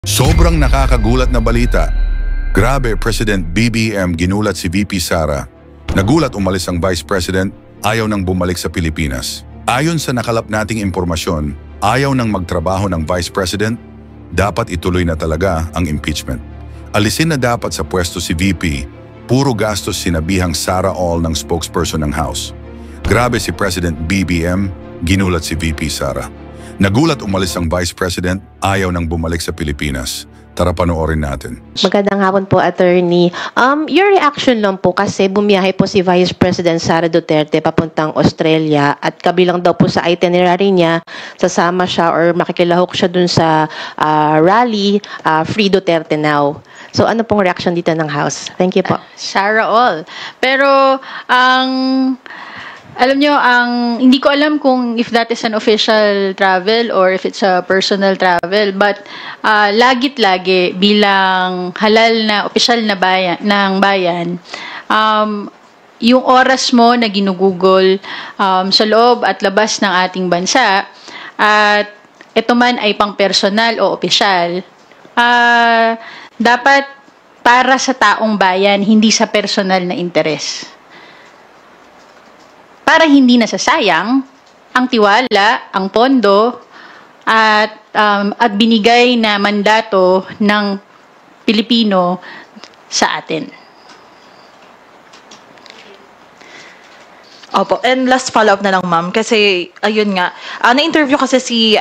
Sobrang nakakagulat na balita. Grabe, President BBM ginulat si VP Sara. Nagulat umalis ang Vice President, ayaw nang bumalik sa Pilipinas. Ayon sa nakalap nating impormasyon, ayaw nang magtrabaho ng Vice President, dapat ituloy na talaga ang impeachment. Alisin na dapat sa pwesto si VP, puro gastos sinabihang Sara All ng spokesperson ng House. Grabe si President BBM, ginulat si VP Sara. Nagulat umalis ang Vice President, ayaw nang bumalik sa Pilipinas. Tara panoorin natin. Magandang hapon po, Attorney. Your reaction lang po kasi bumiyahe po si Vice President Sara Duterte papuntang Australia at kabilang daw po sa itinerary niya, sasama siya or makikilahok siya dun sa rally, Free Duterte Now. So ano pong reaction dito ng House? Thank you po. Sara All. Pero alam nyo, hindi ko alam kung if that is an official travel or if it's a personal travel. But lagit-lagi bilang halal na opisyal na bayan, yung oras mo na ginugugol sa loob at labas ng ating bansa at ito man ay pang personal o opisyal, dapat para sa taong bayan, hindi sa personal na interes. Para hindi nasasayang ang tiwala, ang pondo, at binigay na mandato ng Pilipino sa atin. Opo, and last follow-up na lang, ma'am, kasi ayun nga, na-interview kasi si,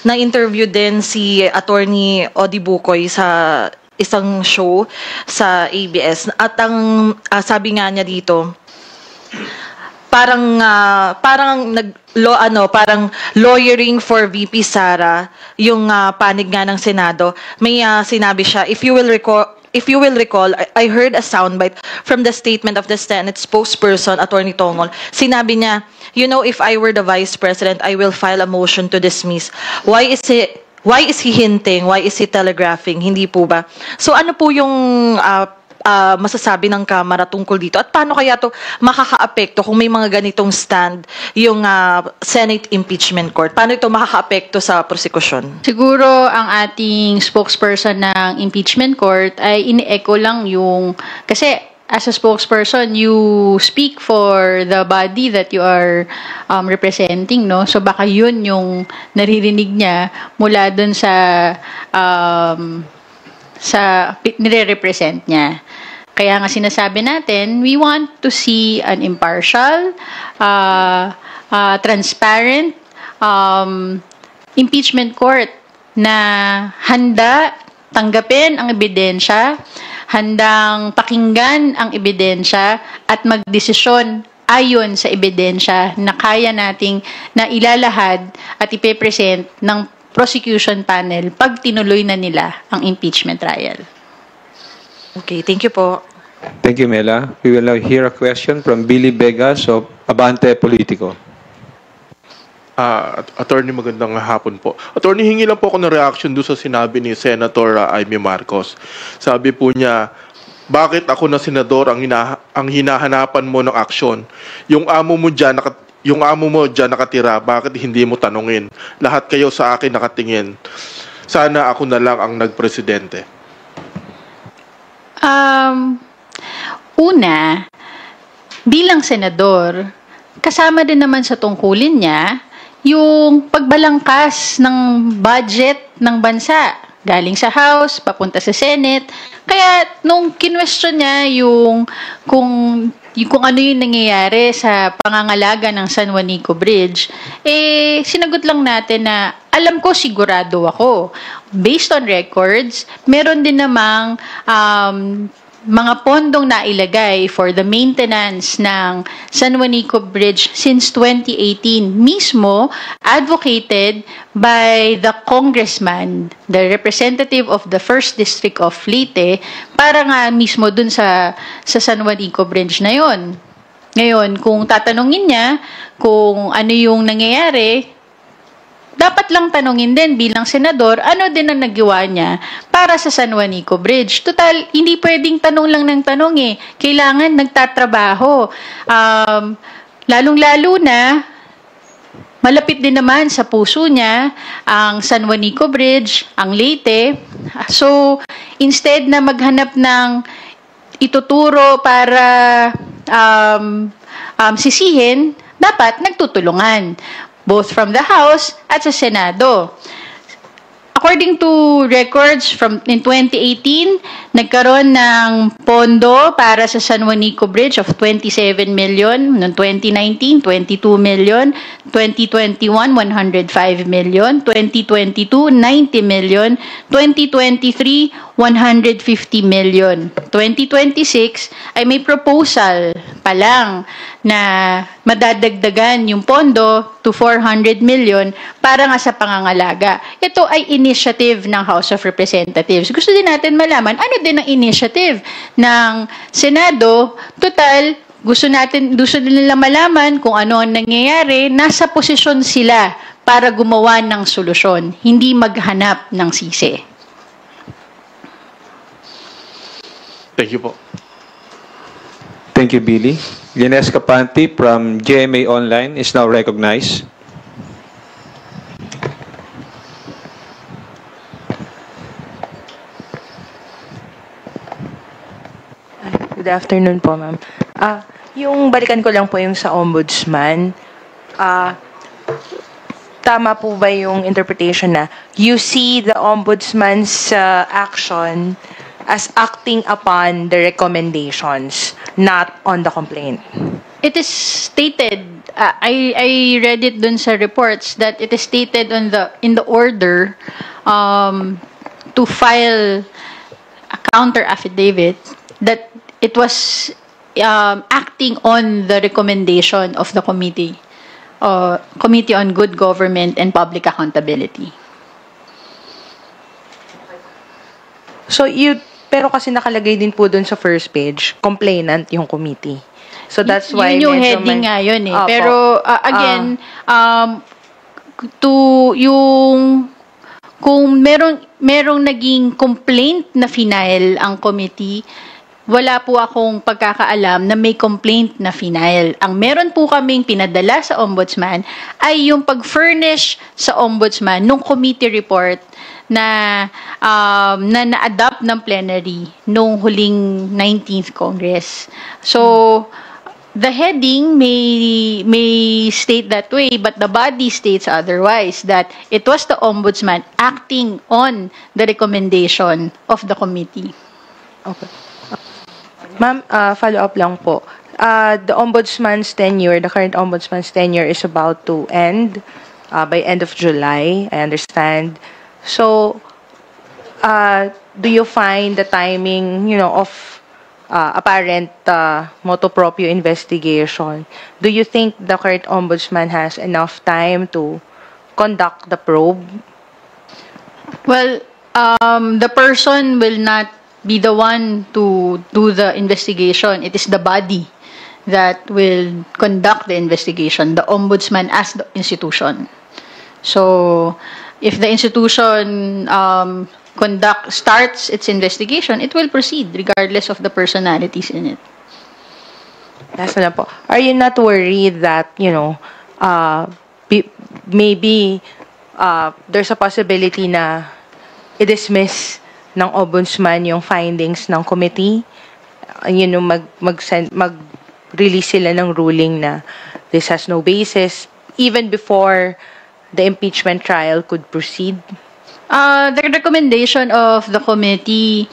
na-interview din si Attorney Odi Bukoy sa isang show sa ABS, at ang sabi nga niya dito, parang lawyering for VP Sara yung panig nga ng Senado. May sinabi siya, if you will recall, I heard a soundbite from the statement of the Senate spokesperson, Attorney Tongol. Sinabi niya, you know, if I were the Vice President, I will file a motion to dismiss. Why is he hinting? Why is he telegraphing? Hindi po ba? So ano po yung masasabi ng Kamara tungkol dito? At paano kaya to makakaapekto kung may mga ganitong stand yung Senate Impeachment Court? Paano ito makakaapekto sa prosekusyon? Siguro ang ating spokesperson ng Impeachment Court ay ini-echo lang yung, kasi as a spokesperson, you speak for the body that you are representing, no? So baka yun yung naririnig niya mula dun sa nire-represent niya. Kaya nga sinasabi natin, we want to see an impartial, transparent impeachment court na handa tanggapin ang ebidensya, handang pakinggan ang ebidensya at magdesisyon ayon sa ebidensya na kaya nating na ilalahad at ipepresent ng prosecution panel pag tinuloy na nila ang impeachment trial. Okay, thank you po. Thank you, Mela. We will now hear a question from Billy Vegas of Abante Politico. Attorney, magandang hapon po. Attorney, hingi lang po ako ng reaction doon sa sinabi ni Senator Amy Marcos. Sabi po niya, bakit ako na senador ang hinahanapan mo ng aksyon? Yung amo mo dyan nakatira, bakit hindi mo tanungin? Lahat kayo sa akin nakatingin. Sana ako na lang ang nagpresidente. Una, bilang senador, kasama din naman sa tungkulin niya yung pagbalangkas ng budget ng bansa. Galing sa House, papunta sa Senate. Kaya nung kinwestiyon niya yung kung ano yung nangyayari sa pangangalaga ng San Juanico Bridge, sinagot lang natin na alam ko, sigurado ako. Based on records, meron din namang mga pondong nailagay for the maintenance ng San Juanico Bridge since 2018, mismo advocated by the congressman, the representative of the 1st District of Leyte, para nga mismo dun sa San Juanico Bridge na yon. Ngayon, kung tatanungin niya kung ano yung nangyayari, dapat lang tanungin din bilang senador, ano din ang nagawa niya para sa San Juanico Bridge. Total, hindi pwedeng tanong lang ng tanong eh. Kailangan nagtatrabaho. Lalong-lalo na malapit din naman sa puso niya ang San Juanico Bridge, ang Leyte. So, instead na maghanap ng ituturo para sisihin, dapat nagtutulungan, both from the House at sa Senado. According to records in 2018, nagkaroon ng pondo para sa San Juanico Bridge of 27 million. Noong 2019, 22 million. 2021, 105 million. 2022, 90 million. 2023, 150 million. 2026 ay may proposal pa lang na madadagdagan yung pondo to 400 million para nga sa pangangalaga. Ito ay initiative ng House of Representatives. Gusto din natin malaman, ano din ang initiative ng Senado? Total, gusto din nila malaman kung ano ang nangyayari, nasa posisyon sila para gumawa ng solusyon, hindi maghanap ng sisi. Thank you po. Thank you, Billy. Lines Capanti from GMA Online is now recognized. Good afternoon po, ma'am. Yung balikan ko lang po yung sa ombudsman. Tama po ba yung interpretation na you see the ombudsman's action as acting upon the recommendations, not on the complaint? It is stated, I read it dun sa reports, that it is stated in the order to file a counter affidavit that it was acting on the recommendation of the Committee on Good Government and Public Accountability. So, pero kasi nakalagay din po dun sa first page, complainant yung committee. So, that's why yun yung medyo heading nga yun eh. Opo. Pero, again, kung merong naging complaint na final ang committee, wala po akong pagkakaalam na may complaint na final. Ang meron po kaming pinadala sa ombudsman ay yung pag-furnish sa ombudsman nung committee report na na-adopt ng plenary nung huling 19th Congress. So, the heading may state that way, but the body states otherwise, that it was the ombudsman acting on the recommendation of the committee. Okay. Ma'am, follow-up lang po. The ombudsman's tenure, the current ombudsman's tenure is about to end by end of July, I understand. So, do you find the timing, of apparent motu proprio investigation, do you think the current ombudsman has enough time to conduct the probe? Well, the person will not be the one to do the investigation. It is the body that will conduct the investigation, the ombudsman as the institution. So, if the institution starts its investigation, it will proceed regardless of the personalities in it. Last na po. Are you not worried that, maybe there's a possibility na i-dismiss ng ombudsman yung findings ng committee? Mag-release sila ng ruling na this has no basis even before the impeachment trial could proceed? The recommendation of the committee,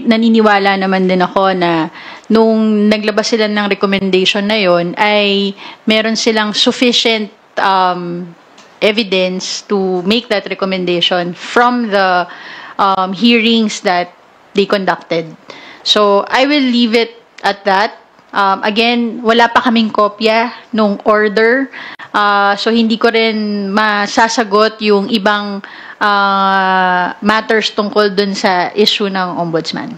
naniniwala naman din ako na nung naglabas sila ng recommendation na yon ay meron silang sufficient evidence to make that recommendation from the hearings that they conducted. So, I will leave it at that. Again, wala pa kaming kopya nung order. So, hindi ko rin masasagot yung ibang matters tungkol dun sa issue ng ombudsman.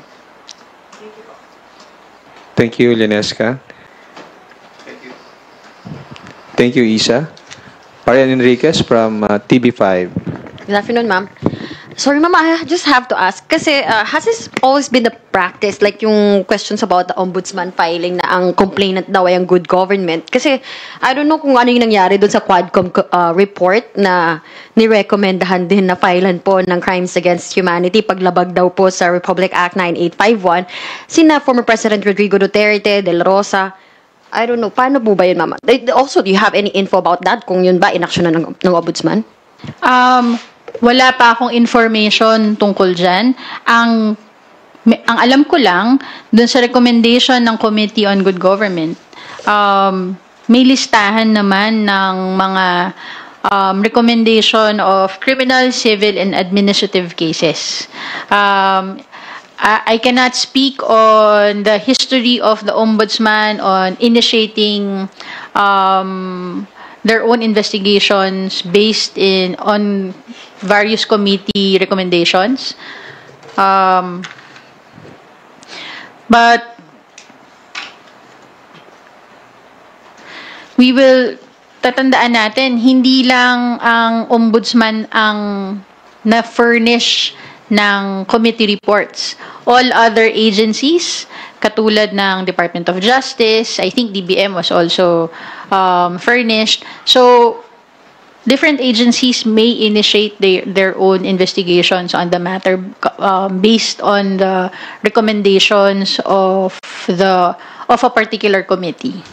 Thank you, Linesca. Thank you, Isa. Arian Enriquez from TV5. Good afternoon, ma'am. Sorry, Ma'am, I just have to ask. Kasi has this always been the practice? Like yung questions about the ombudsman filing na ang complainant daw ay ang good government. Kasi I don't know kung ano yung nangyari doon sa Quadcom report na nirekomendahan din na filean po ng crimes against humanity paglabag daw po sa Republic Act 9851. Sina former President Rodrigo Duterte, De La Rosa. I don't know. Paano po ba yun, Mama? Also, do you have any info about that? Kung yun ba, inaksyon na ng ombudsman? Wala pa akong information tungkol dyan. Ang alam ko lang, dun sa recommendation ng Committee on Good Government, may listahan naman ng mga recommendation of criminal, civil, and administrative cases. I cannot speak on the history of the Ombudsman on initiating their own investigations based on various committee recommendations. But we will tatandaan natin, hindi lang ang ombudsman ang na-furnish ng committee reports. All other agencies, katulad ng Department of Justice, I think DBM was also furnished. So, different agencies may initiate their own investigations on the matter based on the recommendations of a particular committee.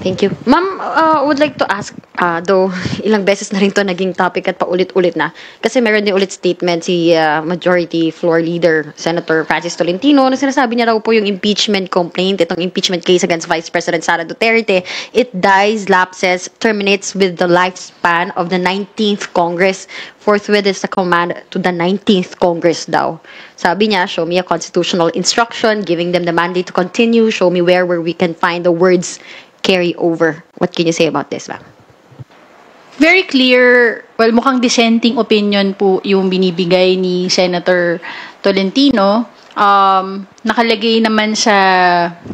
Thank you. Ma'am, would like to ask, though ilang beses na rin to naging topic at paulit-ulit na, kasi meron din ulit statement si Majority Floor Leader Senator Francis Tolentino na sinasabi niya raw po yung impeachment complaint, itong impeachment case against Vice President Sara Duterte, it dies, lapses, terminates with the lifespan of the 19th Congress. Forthwith is the command to the 19th Congress daw. Sabi niya, show me a constitutional instruction, giving them the mandate to continue, show me where we can find the words carry over. What can you say about this, ma'am? Very clear, well, mukhang dissenting opinion po yung binibigay ni Senator Tolentino. Nakalagay naman sa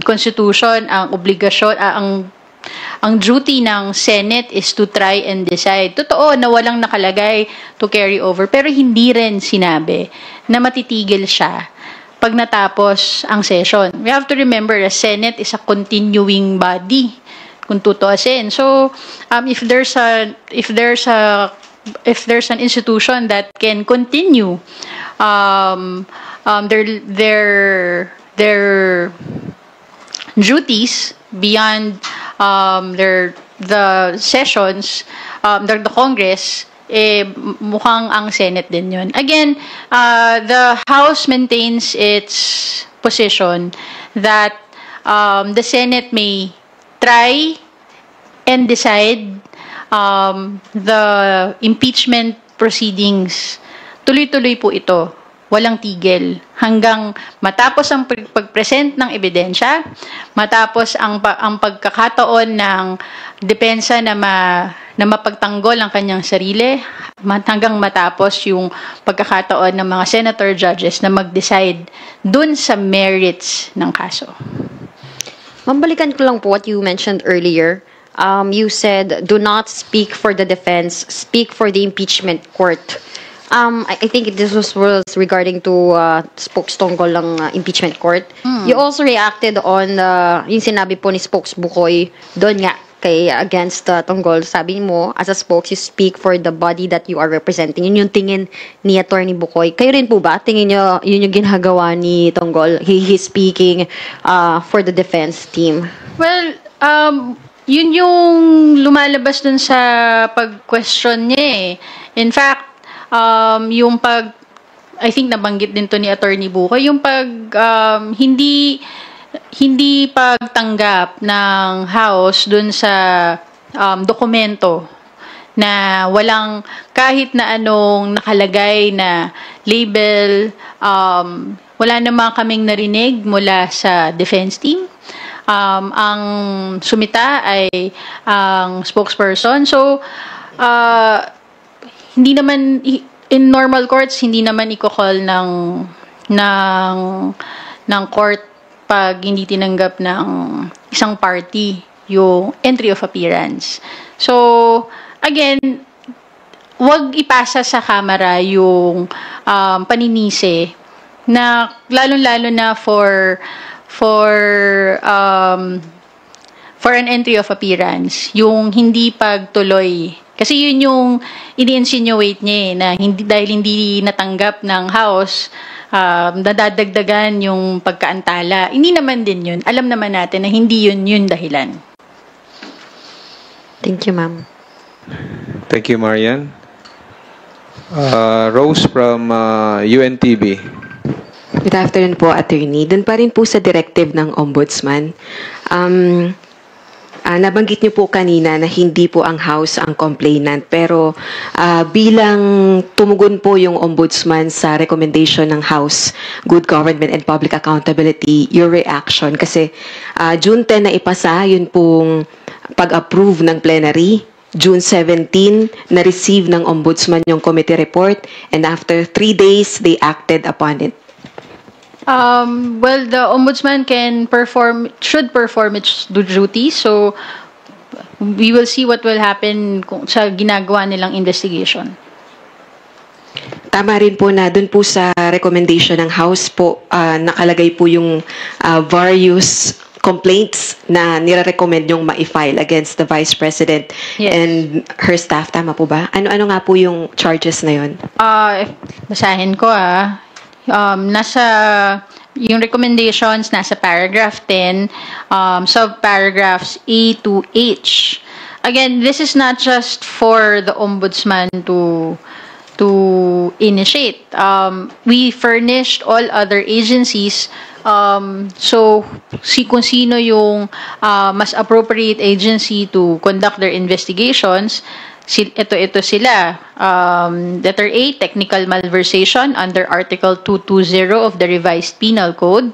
Constitution ang obligasyon, ang duty ng Senate is to try and decide. Totoo na walang nakalagay to carry over, pero hindi rin sinabi na matitigil siya pag natapos ang session. We have to remember the Senate is a continuing body kung tutuusin. So, if there's an institution that can continue their duties beyond the sessions, the Congress, mukhang ang Senate din yun. Again, the House maintains its position that the Senate may try and decide the impeachment proceedings. Tuloy-tuloy po ito. Walang tigil. Hanggang matapos ang pag-present ng ebidensya, matapos ang pagkakataon ng depensa na mapagtanggol ang kanyang sarili, hanggang matapos yung pagkakataon ng mga senator judges na mag-decide dun sa merits ng kaso. Mambalikan ko lang po what you mentioned earlier. You said, do not speak for the defense, speak for the impeachment court. I think this was regarding to spokes tungkol ng impeachment court. You also reacted on yung sinabi po ni Spokes Bukoy doon nga kay against tungkol. Sabi mo, as a spokes, you speak for the body that you are representing. Yun yung tingin ni Attorney Bukoy. Kayo rin po ba? Tingin nyo yun yung ginagawa ni Tonggol? He's speaking for the defense team. Well, yun yung lumalabas dun sa pag-question niya eh. In fact, I think nabanggit din to ni Attorney Bukoy, yung hindi pagtanggap ng House dun sa dokumento na walang kahit na anong nakalagay na label, wala naman kaming narinig mula sa defense team. Ang sumita ay ang spokesperson. So, hindi naman in normal courts hindi naman i-call ng court pag hindi tinanggap ng isang party yung entry of appearance. So again, wag ipasa sa Kamara yung paninisi na lalong-lalo na for an entry of appearance, yung hindi pagtuloy. Kasi yun yung ini-insinuate niya na dahil hindi natanggap ng House, nadadagdagan yung pagkaantala. Hindi naman din yun. Alam naman natin na hindi yun dahilan. Thank you, ma'am. Thank you, Marian. Rose from UNTV. Good afternoon po, Attorney. Doon pa rin po sa directive ng Ombudsman. Nabanggit niyo po kanina na hindi po ang House ang complainant, pero bilang tumugon po yung Ombudsman sa recommendation ng House, Good Government and Public Accountability, your reaction? Kasi June 10 na ipasa, yun pong pag-approve ng plenary. June 17, na-receive ng Ombudsman yung committee report, and after 3 days, they acted upon it. Well, the Ombudsman should perform its duty. So, we will see what will happen sa ginagawa nilang investigation. Tama rin po na dun po sa recommendation ng House po, nakalagay po yung various complaints na nire-recommend yung ma-file against the Vice President and her staff. Tama po ba? Ano nga po yung charges na yun? Basahin ko nasa yung recommendations nasa paragraph 10, subparagraphs A to H. Again, this is not just for the Ombudsman to initiate. We furnished all other agencies, so kung sino yung mas appropriate agency to conduct their investigations. Ito sila. Letter A, technical malversation under Article 220 of the Revised Penal Code.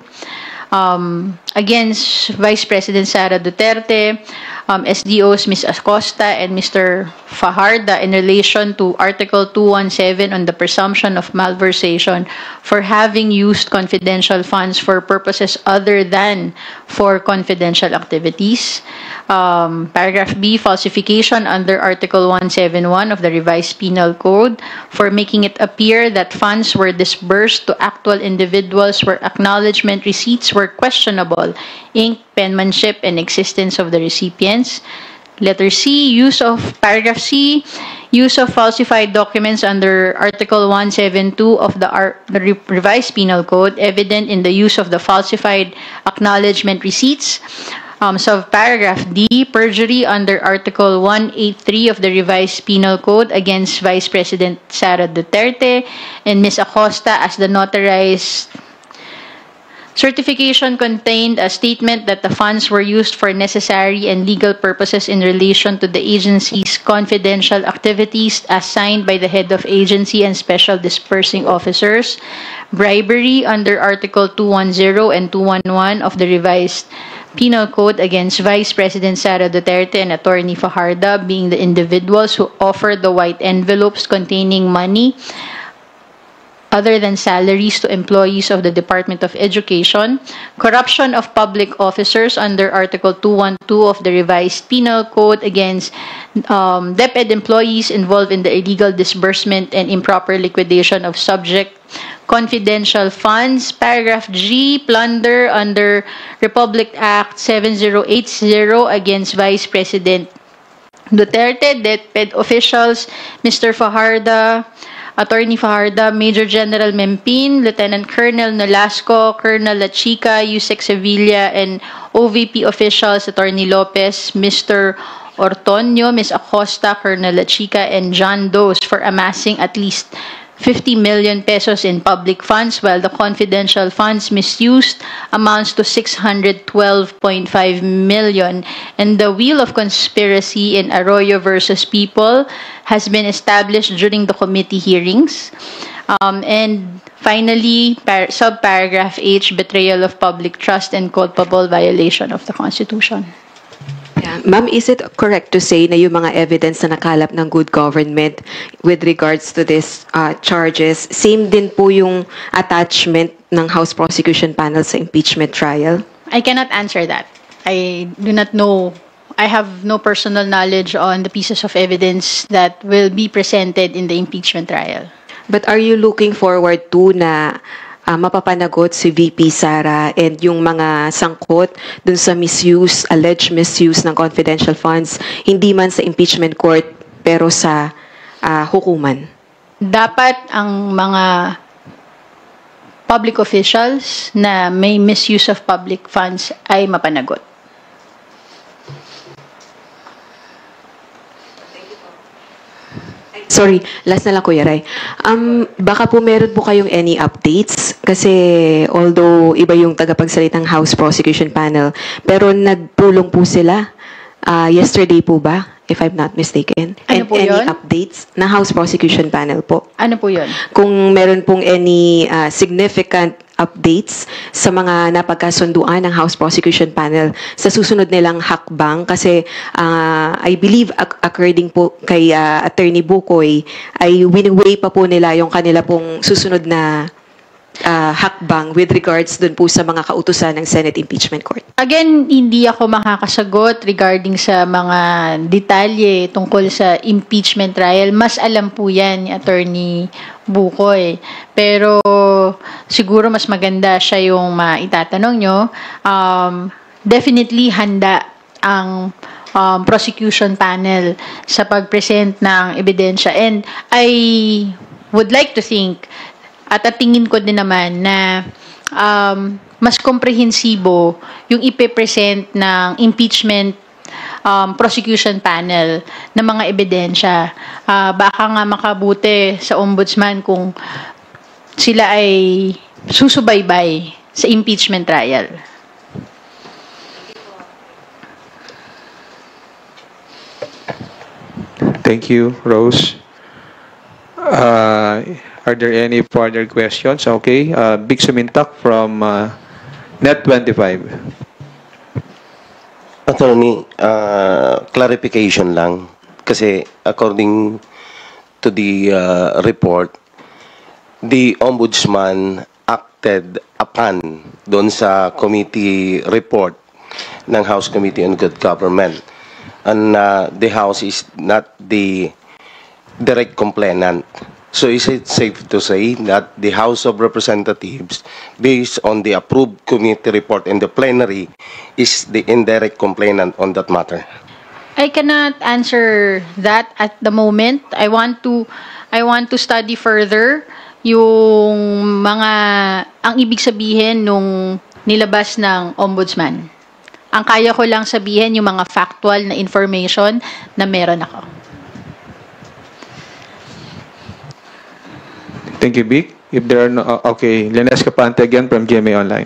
Against Vice President Sara Duterte, SDOs Ms. Acosta and Mr. Fajarda in relation to Article 217 on the presumption of malversation for having used confidential funds for purposes other than for confidential activities. Paragraph B, falsification under Article 171 of the Revised Penal Code for making it appear that funds were disbursed to actual individuals where acknowledgement receipts were questionable, ink, penmanship, and existence of the recipients. Letter C, paragraph C, use of falsified documents under Article 172 of the Revised Penal Code, evident in the use of the falsified acknowledgement receipts. Paragraph D, perjury under Article 183 of the Revised Penal Code against Vice President Sara Duterte and Ms. Acosta as the notarized certification contained a statement that the funds were used for necessary and legal purposes in relation to the agency's confidential activities as signed by the head of agency and special dispersing officers. Bribery under Article 210 and 211 of the Revised Penal Code against Vice President Sara Duterte and Attorney Fajarda being the individuals who offered the white envelopes containing money other than salaries to employees of the Department of Education, corruption of public officers under Article 212 of the Revised Penal Code against DepEd employees involved in the illegal disbursement and improper liquidation of subject confidential funds. Paragraph G, plunder under Republic Act 7080 against Vice President Duterte, DepEd officials, Mr. Fajarda, Attorney Fajarda, Major General Mempin, Lieutenant Colonel Nolasco, Colonel La Chica, Yusek Sevilla, and OVP officials, Attorney Lopez, Mr. Ortonio, Ms. Acosta, Colonel La Chica, and John Does for amassing at least 50 million pesos in public funds, while the confidential funds misused amounts to 612.5 million. And the wheel of conspiracy in Arroyo versus People has been established during the committee hearings. And finally, subparagraph H, betrayal of public trust and culpable violation of the Constitution. Yeah. Ma'am, is it correct to say na yung mga evidence na nakalap ng good government with regards to this charges, same din po yung attachment ng House Prosecution Panel sa impeachment trial? I cannot answer that. I do not know I have no personal knowledge on the pieces of evidence that will be presented in the impeachment trial. But are you looking forward to na mapapanagot si VP Sara and yung mga sangkot dun sa misuse, alleged misuse ng confidential funds, hindi man sa impeachment court pero sa hukuman? Dapat ang mga public officials na may misuse of public funds ay mapanagot. Sorry, last na lang Kuya Ray. Baka po meron po kayong any updates kasi although iba yung tagapagsalitang House Prosecution Panel, pero nagpulong po sila yesterday po ba, if I'm not mistaken? Ano And po any yun? updates na House Prosecution Panel po? Ano po yun? Kung meron pong any significant updates sa mga napagkasunduan ng House Prosecution Panel sa susunod nilang hakbang kasi I believe according po kay Attorney Bukoy ay wini-weigh pa po nila yung kanila pong susunod na hakbang with regards dun po sa mga kautusan ng Senate Impeachment Court. Again, hindi ako makakasagot regarding sa mga detalye tungkol sa impeachment trial. Mas alam po yan ni Attorney Bukoy. Pero siguro mas maganda siya yung maitatanong nyo. Definitely handa ang prosecution panel sa pag-present ng ebidensya. And I would like to think at tingin ko din naman na mas komprehensibo yung ipe-present ng impeachment prosecution panel ng mga ebidensya. Baka nga makabuti sa ombudsman kung sila ay susubaybay sa impeachment trial. Thank you, Rose. Are there any further questions? Okay. Big Sumintak from Net25. Attorney, clarification lang. Kasi according to the report, the Ombudsman acted upon doon sa committee report ng House Committee on Good Government. And the House is not the direct complainant. So is it safe to say that the House of Representatives, based on the approved committee report in the plenary, is the indirect complainant on that matter? I cannot answer that at the moment. I want to study further yung ang ibig sabihin nung nilabas ng ombudsman. Ang kaya ko lang sabihin yung mga factual na information na meron ako. Thank you, Vic. If there are no... okay, Lenes Capante again from GMA Online.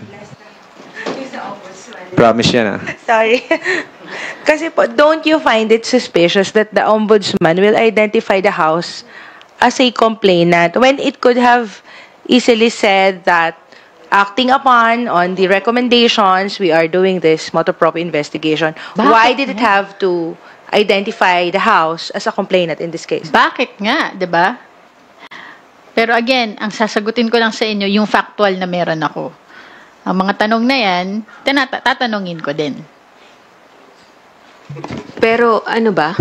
Promise yan, Sorry. Kasi po, don't you find it suspicious that the ombudsman will identify the House as a complainant when it could have easily said that acting upon on the recommendations, we are doing this motu proprio investigation. Bakit Why did it nga? have to identify the House as a complainant in this case? Bakit nga, 'di ba? Pero again, ang sasagutin ko lang sa inyo yung factual na meron ako. Ang mga tanong na yan, tatanungin ko din. Pero ano ba?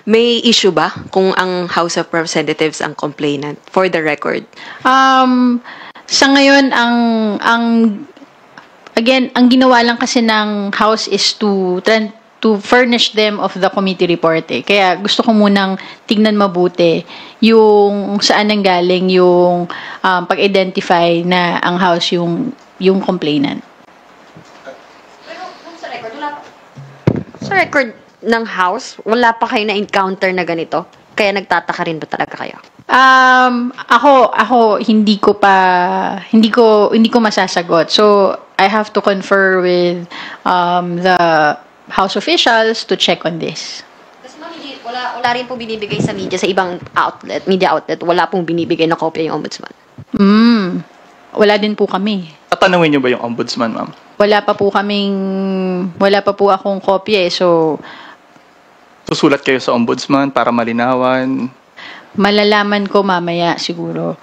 May issue ba kung ang House of Representatives ang complainant? For the record. Sa ngayon, ang ginawa lang kasi ng House is to furnish them of the committee report. Kaya gusto ko munang tignan mabuti yung saan nanggaling yung pag-identify na ang House yung complainant. Pero sa record, sa record ng House, wala pa kayo na-encounter na ganito? Kaya nagtataka rin ba talaga kayo? Ako hindi ko masasagot. So I have to confer with the House officials to check on this. Kasi wala rin po binibigay sa media, sa ibang media outlet, wala pong binibigay na kopya yung ombudsman. Wala din po kami. Tatanungin niyo ba yung ombudsman, ma'am? Wala pa po akong kopya so Susulat kayo sa ombudsman para malinawan? malalaman ko mamaya siguro.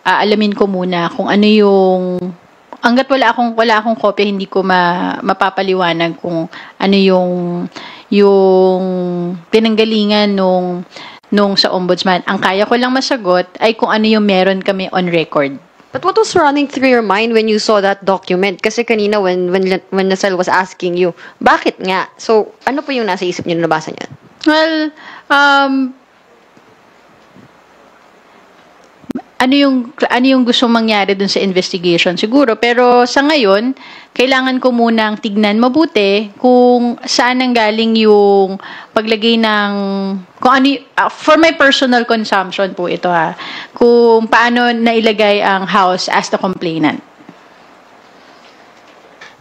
Aalamin ko muna kung ano yung hangga't wala akong kopya, hindi ko mapapaliwanag kung ano yung pinanggalingan nung sa ombudsman. Ang kaya ko lang masagot ay kung ano yung meron kami on record. But what was running through your mind when you saw that document? Kasi kanina when Nasel was asking you, bakit nga? So, ano po yung nasa isip niyo na nabasa niyo? Well, ano yung gustong mangyari dun sa investigation siguro, pero sa ngayon kailangan ko munang tignan mabuti kung saan nanggaling yung paglagay ng kung ano for my personal consumption po ito kung paano nailagay ang house as the complainant.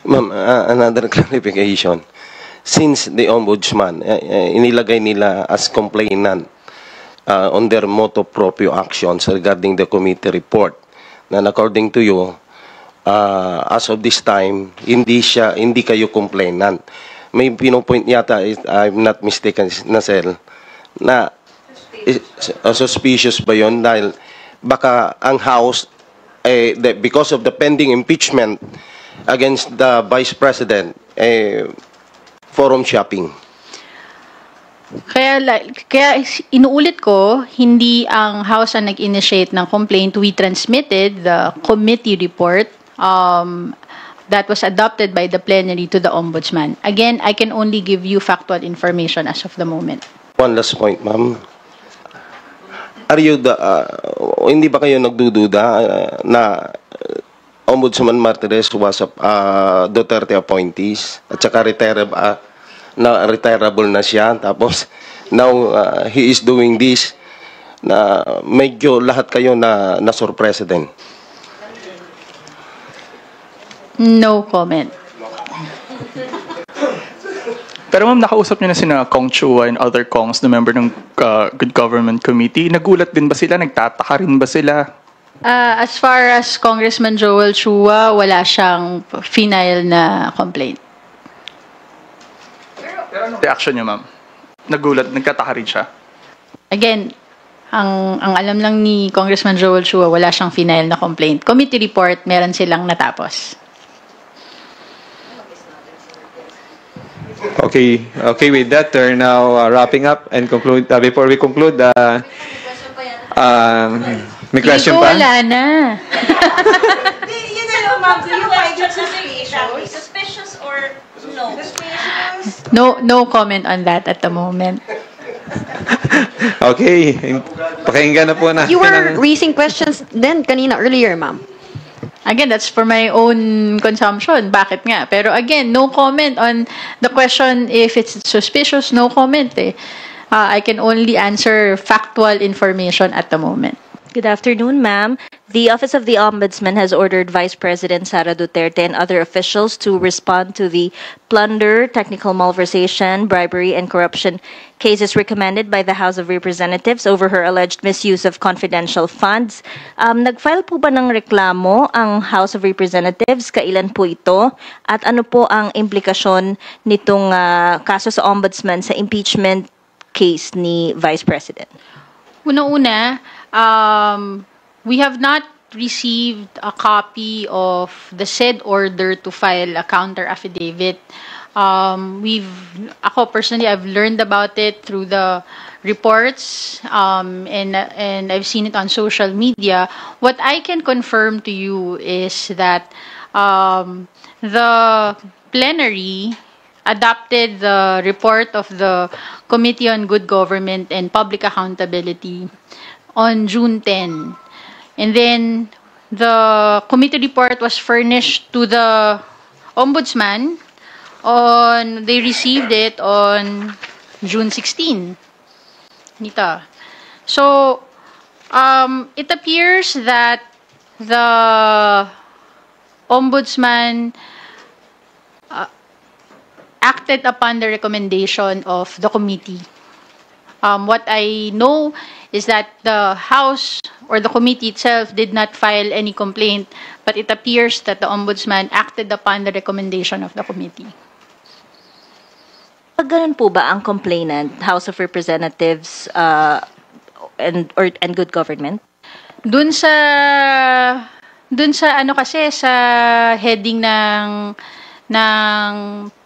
Ma'am, another clarification. Since the ombudsman inilagay nila as complainant on their motu proprio actions regarding the committee report, na according to you, as of this time, hindi kayo complainant. May pinopoint yata, if I'm not mistaken, Nasel, na suspicious ba yun? Dahil baka ang House, because of the pending impeachment against the Vice President, forum shopping. Kaya inuulit ko, hindi ang House ang nag-initiate ng complaint. We transmitted the committee report that was adopted by the plenary to the Ombudsman. Again, I can only give you factual information as of the moment. One last point, ma'am. Are you hindi ba kayo nagdududa na Ombudsman Martires was Duterte appointees at saka retirable na siya, tapos now he is doing this, na medyo lahat kayo na surpresa din? No comment. Pero ma'am, nakausap niyo na sina Kong Chua and other Kongs na member ng Good Government Committee. Nagulat din ba sila? Nagtataka rin ba sila? As far as Congressman Joel Chua, wala siyang final na complaint. Pero anong reaction niya, ma'am? Nagulat, nagtataka rin siya? Again, ang alam lang ni Congressman Joel Chua, wala siyang final na complaint. Committee report, meron silang natapos. Okay, with that, we're now wrapping up and conclude. Before we conclude, may question pa? Wala na. Suspicious or no? No comment on that at the moment. Okay, pakinggan na po na. You were raising questions then kanina earlier, ma'am. Again, that's for my own consumption. Bakit nga? Pero again, no comment on the question if it's suspicious, no comment I can only answer factual information at the moment. Good afternoon, ma'am. The Office of the Ombudsman has ordered Vice President Sara Duterte and other officials to respond to the plunder, technical malversation, bribery, and corruption cases recommended by the House of Representatives over her alleged misuse of confidential funds. Nag-file po ba ng reklamo ang House of Representatives? Kailan po ito? At ano po ang implikasyon nitong kaso sa Ombudsman sa impeachment case ni Vice President? Una-una, we have not received a copy of the said order to file a counter affidavit. Ako personally, I've learned about it through the reports, and I've seen it on social media. What I can confirm to you is that the plenary adopted the report of the Committee on Good Government and Public Accountability on June 10. And then the committee report was furnished to the Ombudsman they received it on June 16. Nita. So it appears that the Ombudsman acted upon the recommendation of the committee. What I know is that the House or the committee itself did not file any complaint, but it appears that the Ombudsman acted upon the recommendation of the committee. Pag ganun po ba ang complainant, House of Representatives and Good Government? Dun sa Dun sa ano kasi sa heading ng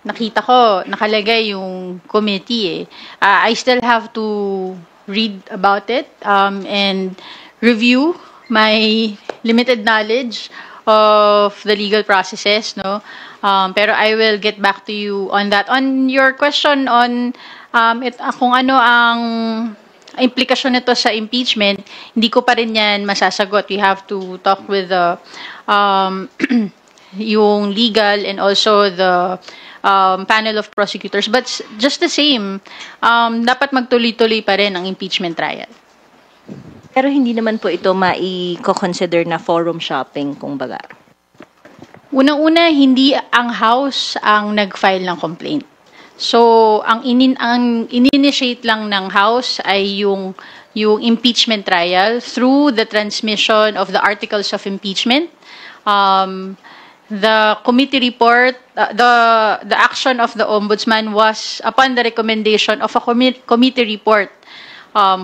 nakita ko nakalagay yung committee I still have to read about it and review my limited knowledge of the legal processes, no? Pero I will get back to you on that. On your question on kung ano ang implikasyon nito sa impeachment, hindi ko pa rin yan masasagot. We have to talk with the yung legal and also the panel of prosecutors. But just the same, dapat magtuloy-tuloy pa rin ang impeachment trial. Pero hindi naman po ito mai-consider na forum shopping, kumbaga. Unang-una, hindi ang House ang nag-file ng complaint. So, ang in-initiate lang ng House ay yung impeachment trial through the transmission of the articles of impeachment. The committee report, the action of the Ombudsman was upon the recommendation of a committee report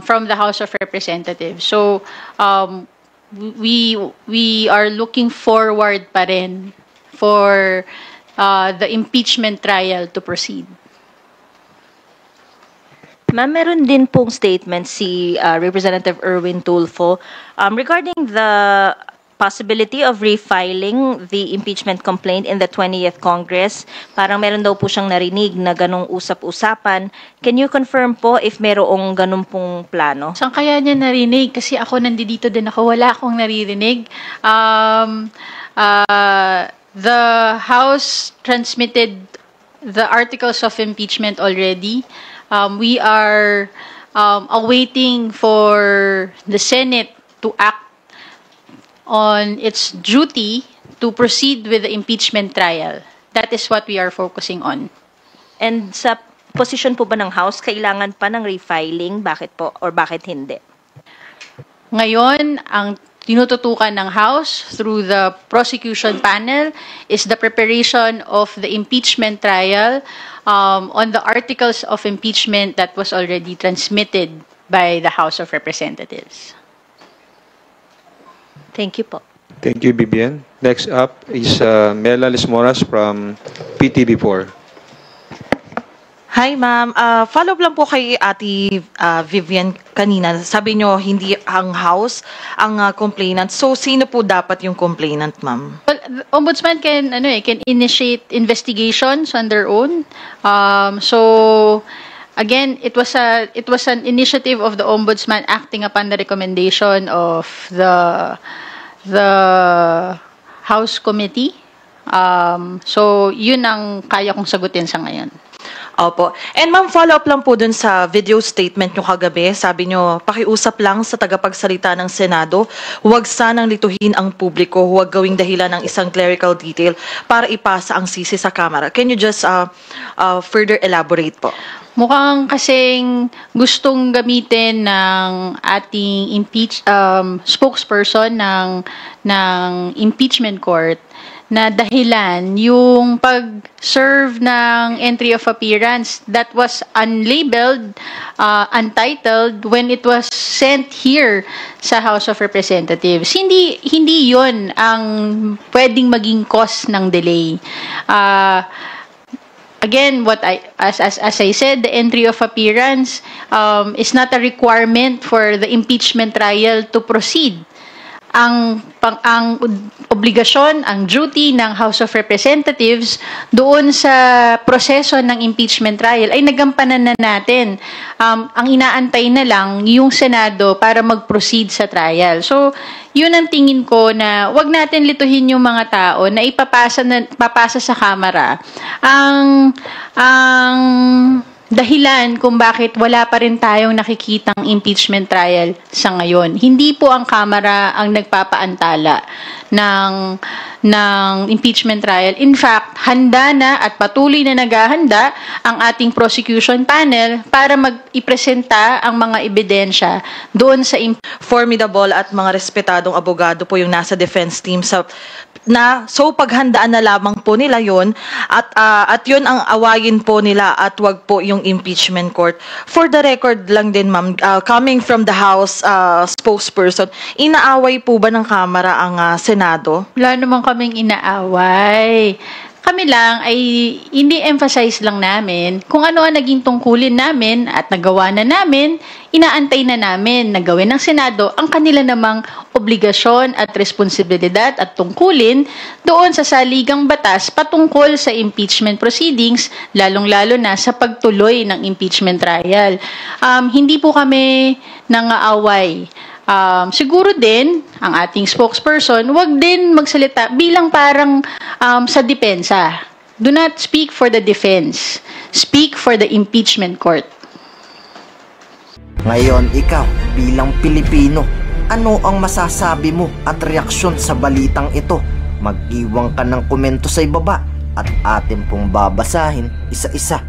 from the House of Representatives. So, we are looking forward pa rin for the impeachment trial to proceed. Ma'am, meron din pong statement si Representative Erwin Tulfo regarding the possibility of refiling the impeachment complaint in the 20th Congress. Parang meron daw po siyang narinig na ganong usap-usapan. Can you confirm po if merong ganong pong plano? Saan kaya niya narinig? Kasi ako nandito din ako, wala akong naririnig. The House transmitted the articles of impeachment already. We are awaiting for the Senate to act on its duty to proceed with the impeachment trial. That is what we are focusing on. And sa position po ba ng House, kailangan pa ng refiling? Bakit po? Or bakit hindi? Ngayon, ang tinututukan ng House through the prosecution panel is the preparation of the impeachment trial on the articles of impeachment that was already transmitted by the House of Representatives. Thank you po. Thank you, Bibian. Next up is Mela Lismoras from PTV4. Hi, ma'am. Follow-up lang po kay Ate Vivian kanina. Sabi nyo, hindi ang House ang complainant. So, sino po dapat yung complainant, ma'am? Well, the Ombudsman can initiate investigations on their own. So, again, it was an initiative of the Ombudsman acting upon the recommendation of the House Committee. So, yun ang kaya kong sagutin sa ngayon. Opo. And ma'am, follow-up lang po dun sa video statement nyo kagabi. Sabi nyo, pakiusap lang sa tagapagsalita ng Senado, huwag sanang lituhin ang publiko, huwag gawing dahilan ng isang clerical detail para ipasa ang sisi sa Kamara. Can you just further elaborate po? Mukhang kasing gustong gamitin ng ating spokesperson ng impeachment court na dahilan yung pag-serve ng entry of appearance that was unlabeled, untitled when it was sent here sa House of Representatives. Hindi yun ang pwedeng maging cause ng delay. Again, as I said, the entry of appearance is not a requirement for the impeachment trial to proceed. Ang obligasyon, ang duty ng House of Representatives doon sa proseso ng impeachment trial ay nagampanan na natin. Ang inaantay na lang yung Senado para mag-proceed sa trial. So, yun ang tingin ko na wag natin lituhin yung mga tao na papasa sa Kamara. Ang dahilan kung bakit wala pa rin tayong nakikitang impeachment trial sa ngayon. Hindi po ang Kamara ang nagpapaantala ng impeachment trial. In fact, handa na at patuloy na naghahanda ang ating prosecution panel para mag-ipresenta ang mga ebidensya doon sa formidable at mga respetadong abogado po yung nasa defense team sa paghandaan na lamang po nila yun at yun ang awayin po nila at wag po yung impeachment court. For the record lang din ma'am, coming from the House spokesperson, inaaway po ba ng Kamara ang Senado? Wala naman kaming inaaway. Kami lang ay ini-emphasize lang namin kung ano ang naging tungkulin namin at nagawa na namin, inaantay na namin na gawin ng Senado ang kanila namang obligasyon at responsibilidad at tungkulin doon sa saligang batas patungkol sa impeachment proceedings, lalong-lalo na sa pagtuloy ng impeachment trial. Hindi po kami nangaaway. Siguro din, ang ating spokesperson, wag din magsalita bilang parang sa depensa. Do not speak for the defense. Speak for the impeachment court. Ngayon, ikaw, bilang Pilipino, ano ang masasabi mo at reaksyon sa balitang ito? Mag-iwan ka ng komento sa ibaba at atin pong babasahin isa-isa.